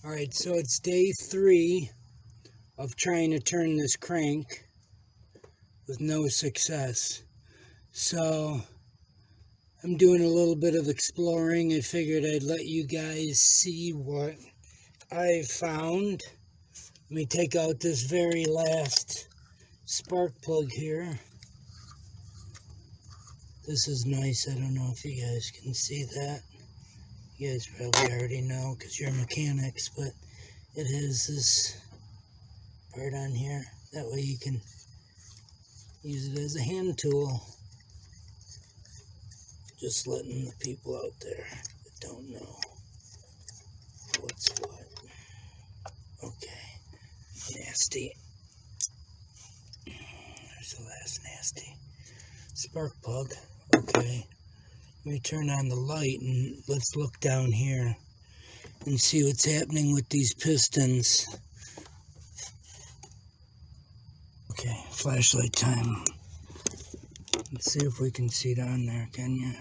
Alright, so it's day 3 of trying to turn this crank with no success. So I'm doing a little bit of exploring. I figured I'd let you guys see what I found. Let me take out this very last spark plug here. This is nice. I don't know if you guys can see that. You guys probably already know because you're mechanics, but it has this part on here. That way you can use it as a hand tool. Just letting the people out there that don't know what's what. Okay, nasty. There's the last nasty spark plug. Okay, let me turn on the light and let's look down here and see what's happening with these pistons. Okay, flashlight time. Let's see if we can see down there, can you?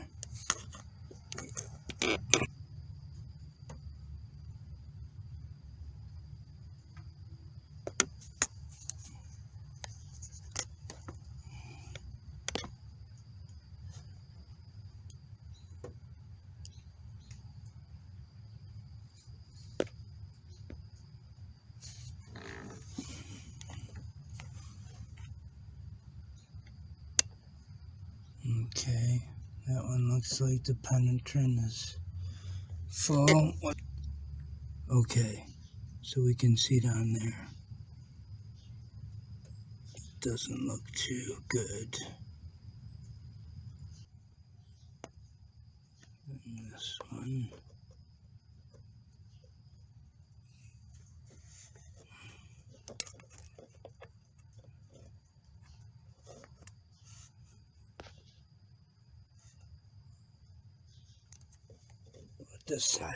Okay, that one looks like the penetrant is full. Okay, so we can see down there. Doesn't look too good. And this one. This side.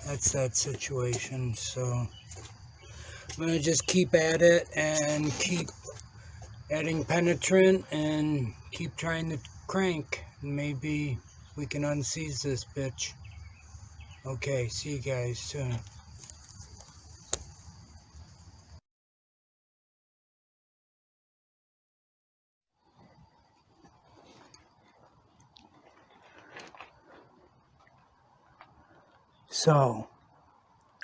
That's that situation. So I'm going to just keep at it and keep adding penetrant and keep trying to crank. Maybe we can unseize this bitch. Okay, see you guys soon. So,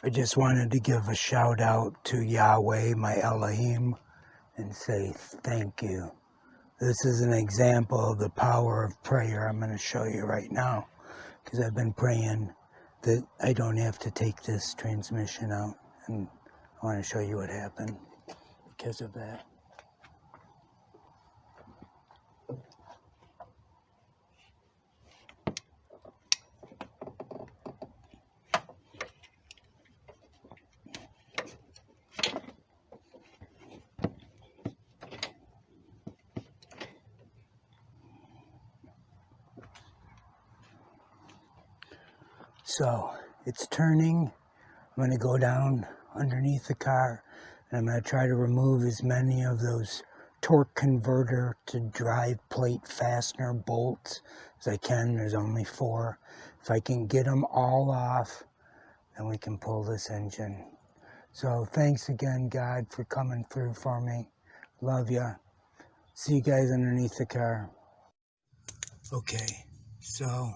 I just wanted to give a shout out to Yahweh, my Elohim, and say thank you. This is an example of the power of prayer I'm going to show you right now, because I've been praying that I don't have to take this transmission out, and I want to show you what happened because of that. So it's turning. I'm going to go down underneath the car and I'm going to try to remove as many of those torque converter to drive plate fastener bolts as I can. There's only 4. If I can get them all off, then we can pull this engine. So thanks again, God, for coming through for me. Love ya. See you guys underneath the car. Okay, so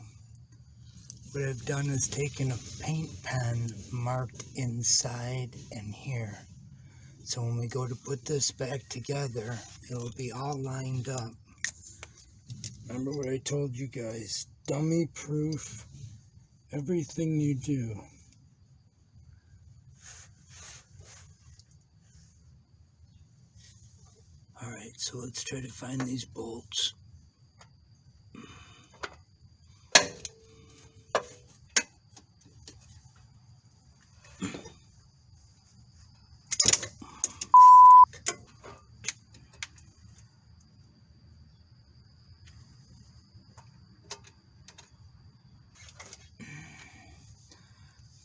what I've done is taken a paint pen marked inside and here. So when we go to put this back together, it'll be all lined up. Remember what I told you guys, dummy proof everything you do. Alright, so let's try to find these bolts.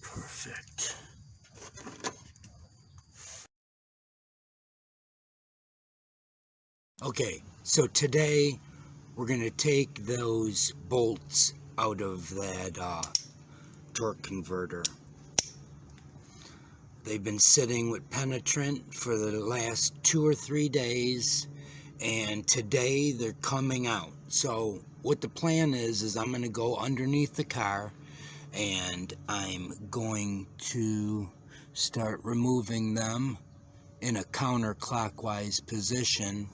Perfect. Okay, so today we're going to take those bolts out of that torque converter. They've been sitting with penetrant for the last 2 or 3 days, and today they're coming out. So what the plan is I'm going to go underneath the car, and I'm going to start removing them in a counterclockwise position.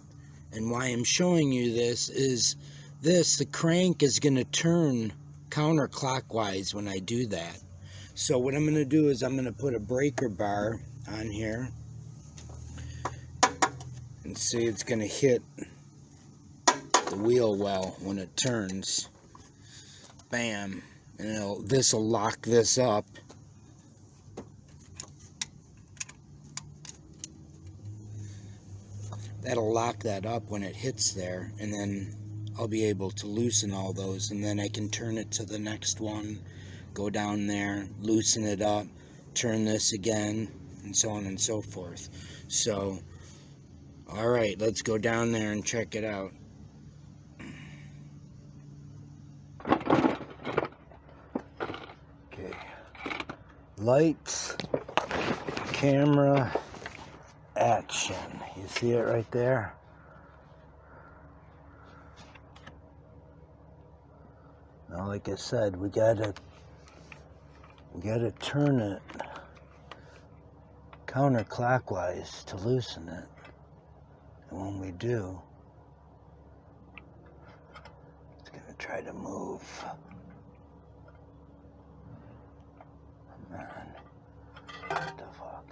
And why I'm showing you this is the crank is going to turn counterclockwise when I do that. So what I'm going to do is I'm going to put a breaker bar on here, and see, it's going to hit the wheel well when it turns. Bam. And this will lock this up. That'll lock that up when it hits there, and then I'll be able to loosen all those, and then I can turn it to the next one, go down there, loosen it up, turn this again, and so on and so forth. So, alright, let's go down there and check it out. Okay, lights, camera, action. You see it right there? Now, like I said, we gotta turn it counterclockwise to loosen it. And when we do, it's gonna try to move. Come on. What the fuck?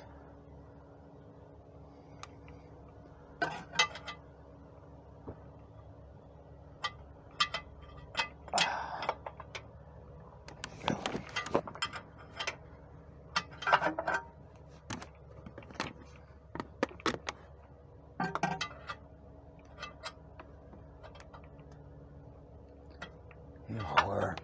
You whore.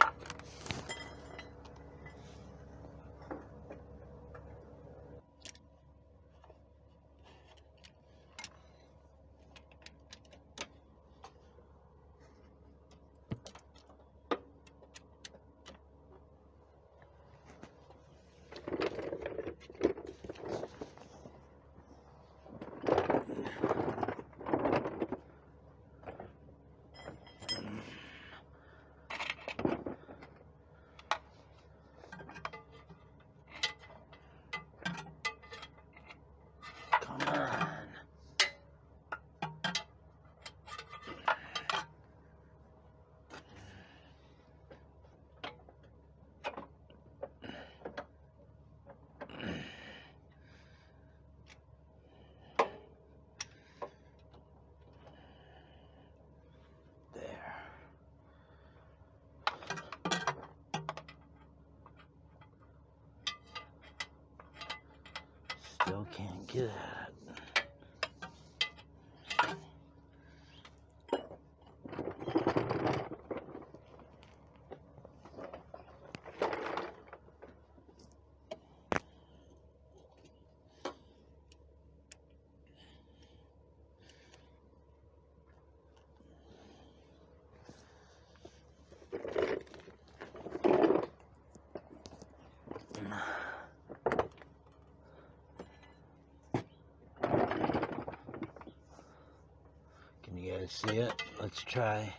Come on. There. Still can't get it. Can you guys see it? Let's try.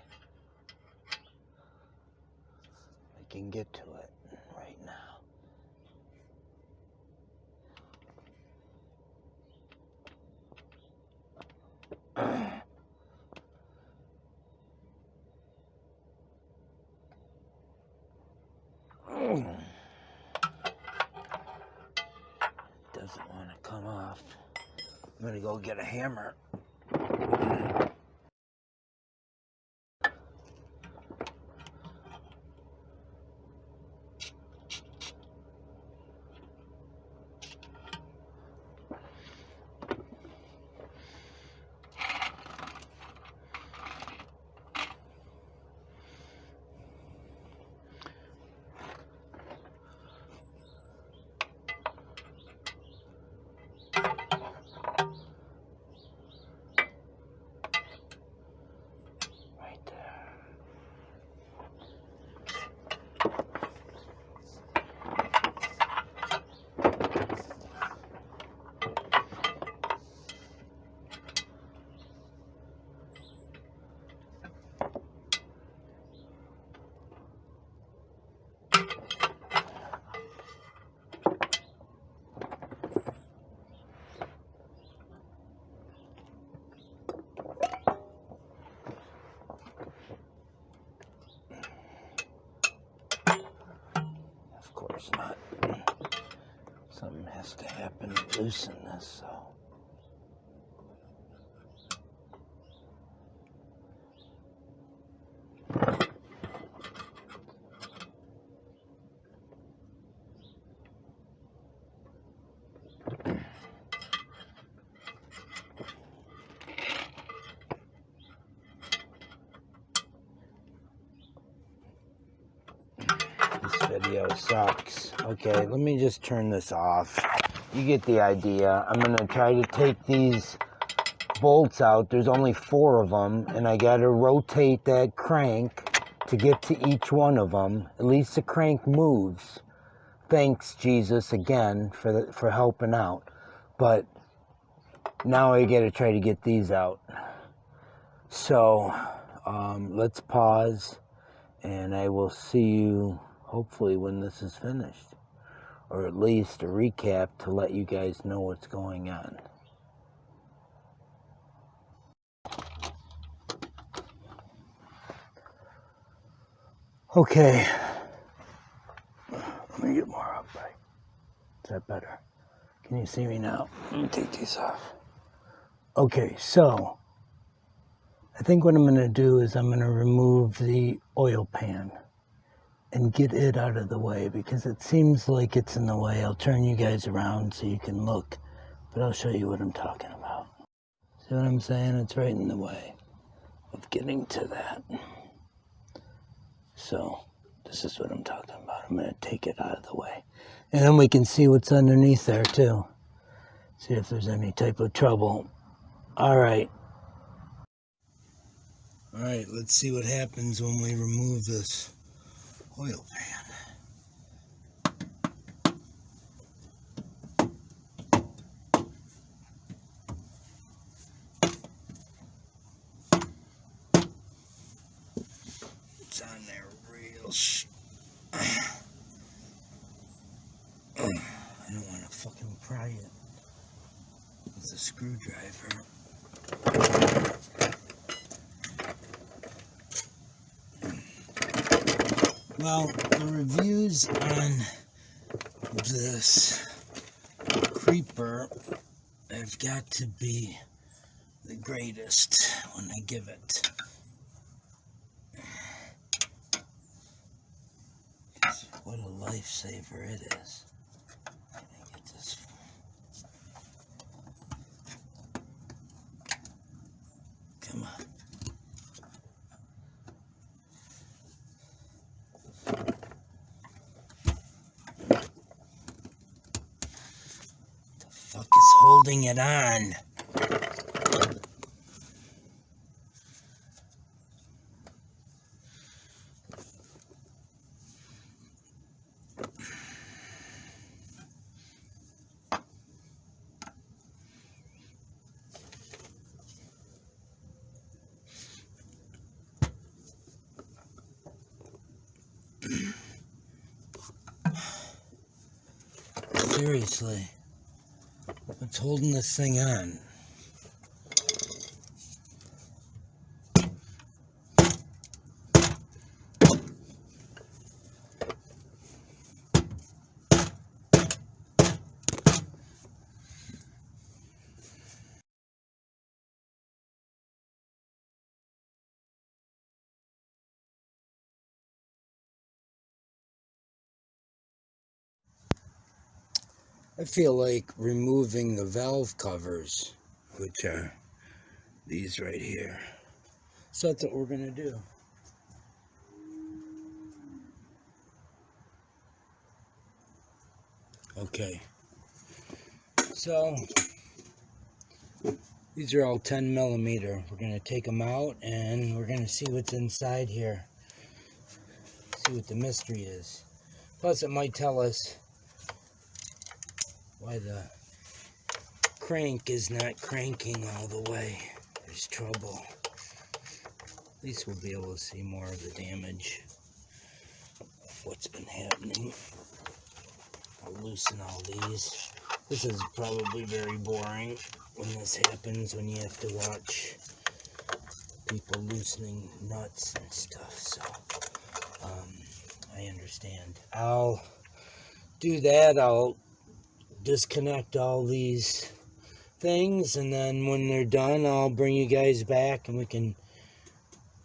I can get to it right now. gonna go get a hammer. Of course not. Something has to happen to loosen this, so. This video sucks. Okay, let me just turn this off. You get the idea. I'm gonna try to take these bolts out. There's only 4 of them, and I gotta rotate that crank to get to each one of them. At least the crank moves. Thanks, Jesus, again for helping out. But now I gotta try to get these out. So let's pause, and I will see you hopefully when this is finished, or at least a recap to let you guys know what's going on. Okay, let me get more up. Is that better? Can you see me now? Let me take these off. Okay, so I think what I'm going to do is I'm going to remove the oil pan and get it out of the way, because it seems like it's in the way. I'll turn you guys around so you can look, but I'll show you what I'm talking about. See what I'm saying? It's right in the way of getting to that. So this is what I'm talking about. I'm going to take it out of the way, and then we can see what's underneath there too. See if there's any type of trouble. All right, let's see what happens when we remove this oil pan. It's on there real I don't want to fucking pry it with a screwdriver. Well, the reviews on this creeper have got to be the greatest when I give it. What a lifesaver it is. Let me get this. Come on. The fuck is holding it on? Seriously, what's holding this thing on? I feel like removing the valve covers, which are these right here. So that's what we're going to do. Okay. So these are all 10 millimeter. We're going to take them out and we're going to see what's inside here. See what the mystery is. Plus it might tell us why the crank is not cranking all the way. There's trouble. At least we'll be able to see more of the damage of what's been happening. I'll loosen all these. This is probably very boring when this happens, when you have to watch people loosening nuts and stuff, so I understand. I'll do that. I'll disconnect all these things, and then when they're done, I'll bring you guys back and we can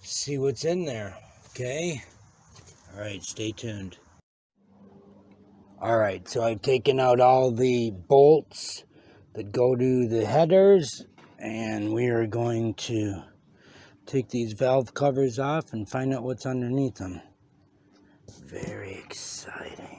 see what's in there, okay? All right, stay tuned. All right, so I've taken out all the bolts that go to the headers, and we are going to take these valve covers off and find out what's underneath them. Very exciting.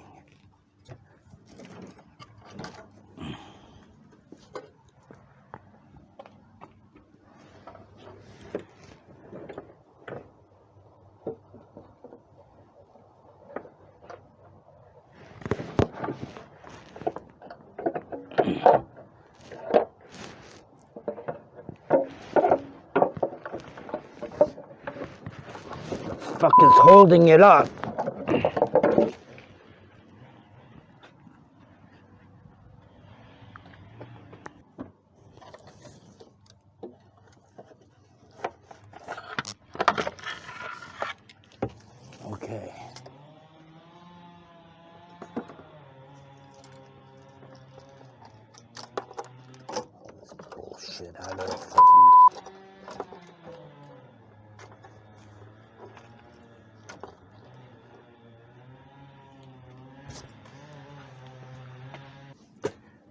Fuck is holding it up. Okay. Bullshit out of fucking...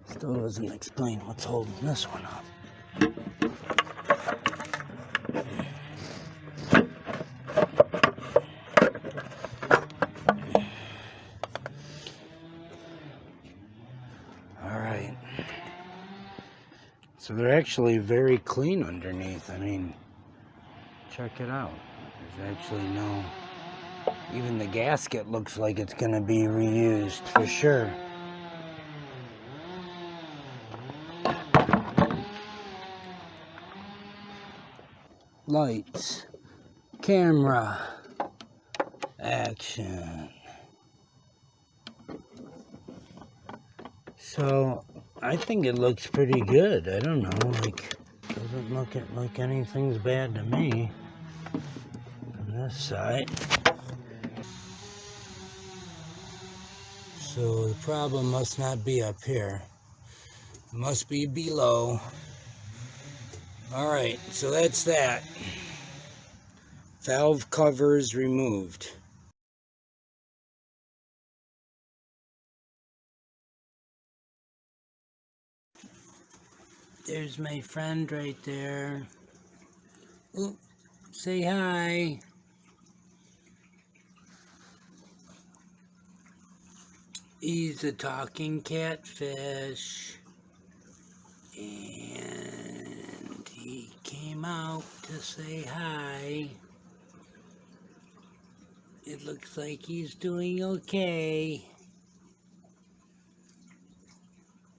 Still doesn't explain what's holding this one up. Alright. So they're actually very clean underneath. I mean, check it out. There's actually no... Even the gasket looks like it's going to be reused for sure. Lights, camera, action. So I think it looks pretty good. I don't know, like, doesn't look like anything's bad to me on this side. So the problem must not be up here. It must be below. Alright, so that's that. Valve covers removed. There's my friend right there. Ooh, say hi. He's a talking catfish. And he came out to say hi. It looks like he's doing okay.